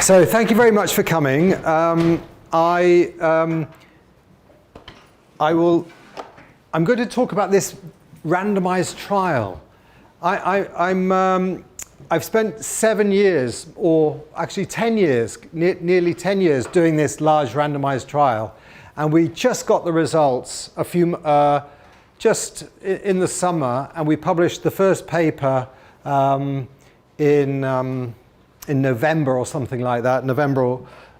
So thank you very much for coming. I'm going to talk about this randomized trial. I've spent 7 years, or actually 10 years, nearly 10 years doing this large randomized trial. And we just got the results just in the summer, and we published the first paper in November or something like that,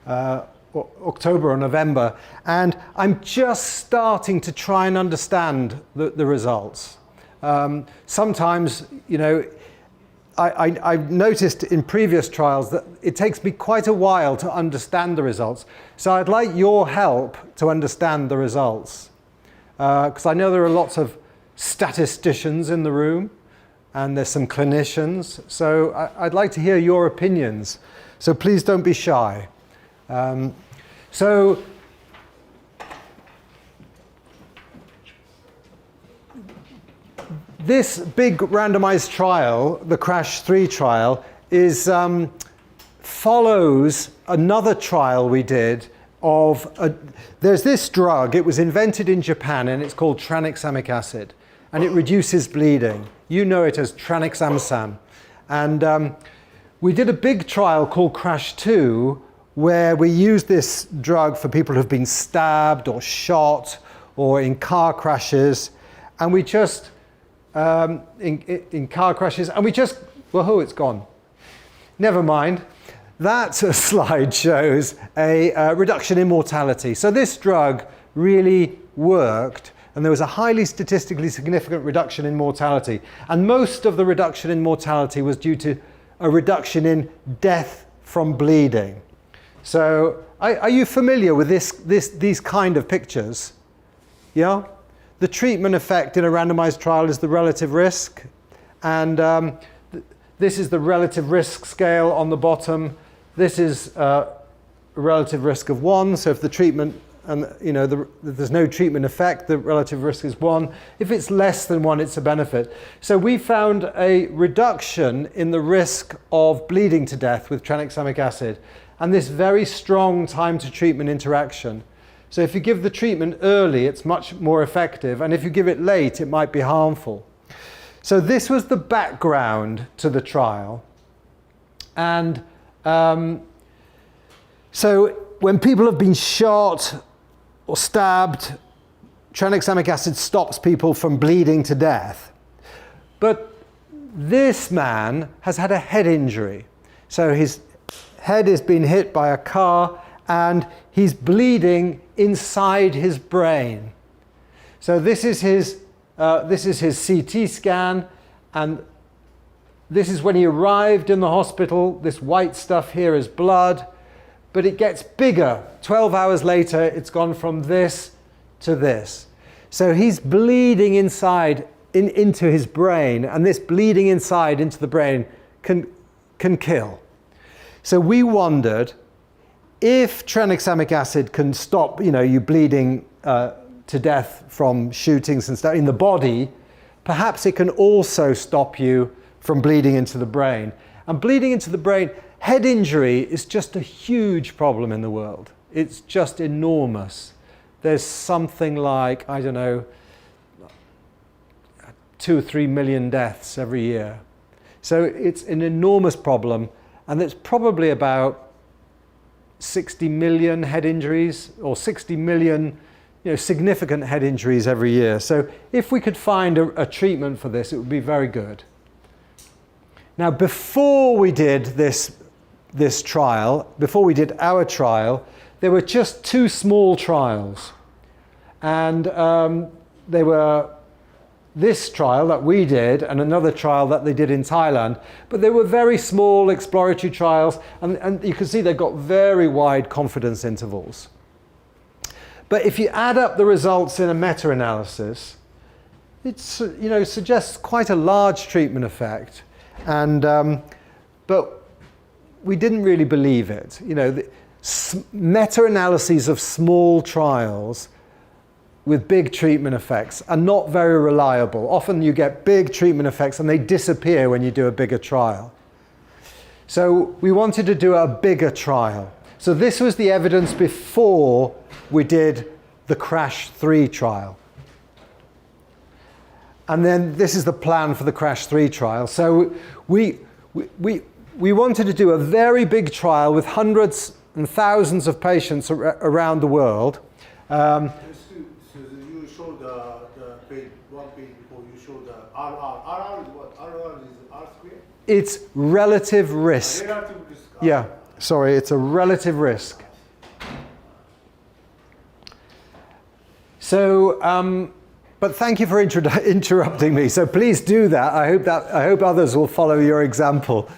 October or November. And I'm just starting to try and understand the results. Sometimes, you know, I've noticed in previous trials that it takes me quite a while to understand the results. So I'd like your help to understand the results. Because I know there are lots of statisticians in the room, and there's some clinicians. So I'd like to hear your opinions. So please don't be shy. So this big randomized trial, the CRASH-3 trial, follows another trial we did of there's this drug. It was invented in Japan, and it's called Tranexiamic acid, and it reduces bleeding. You know it as Tranexiamic. And we did a big trial called CRASH-2, where we used this drug for people who've been stabbed or shot or in car crashes, and we just in car crashes, and we just, whoa, it's gone. Never mind. That slide shows a reduction in mortality. So this drug really worked, and there was a highly statistically significant reduction in mortality. And most of the reduction in mortality was due to a reduction in death from bleeding. So are you familiar with these kind of pictures? Yeah? The treatment effect in a randomized trial is the relative risk. And this is the relative risk scale on the bottom. This is a relative risk of 1. So if the treatment, and you know, there's no treatment effect, the relative risk is 1. If it's less than 1, it's a benefit. So we found a reduction in the risk of bleeding to death with tranexamic acid, and this very strong time to treatment interaction. So if you give the treatment early, it's much more effective, and if you give it late, it might be harmful. So this was the background to the trial. And so when people have been shot or stabbed, tranexamic acid stops people from bleeding to death. But this man has had a head injury. So his head has been hit by a car, and he's bleeding inside his brain. So this is his CT scan, and this is when he arrived in the hospital. This white stuff here is blood, but it gets bigger. 12 hours later, it's gone from this to this. So he's bleeding inside into his brain, and this bleeding inside into the brain can kill. So we wondered, if tranexamic acid can stop, you know, you bleeding to death from shootings and stuff in the body, perhaps it can also stop you from bleeding into the brain. And bleeding into the brain, head injury is just a huge problem in the world. It's just enormous. There's something like, I don't know, 2 or 3 million deaths every year. So it's an enormous problem, and it's probably about 60 million head injuries, or 60 million, you know, significant head injuries every year. So if we could find a treatment for this, it would be very good. Now, before we did this trial, before we did our trial, there were just 2 small trials. And they were this trial that we did and another trial that they did in Thailand. But they were very small exploratory trials, and you can see they've got very wide confidence intervals. But if you add up the results in a meta-analysis, it's, you know, suggests quite a large treatment effect. And but we didn't really believe it. You know, meta-analyses of small trials with big treatment effects are not very reliable. Often you get big treatment effects and they disappear when you do a bigger trial. So we wanted to do a bigger trial. So this was the evidence before we did the CRASH 3 trial. And then this is the plan for the CRASH 3 trial. So we wanted to do a very big trial with hundreds and thousands of patients around the world. So you showed the page, one page before you showed the RR. RR is what? RR is R squared? It's relative risk. Relative risk. Yeah, sorry, it's a relative risk. So, but thank you for interrupting me. So please do that. I hope others will follow your example.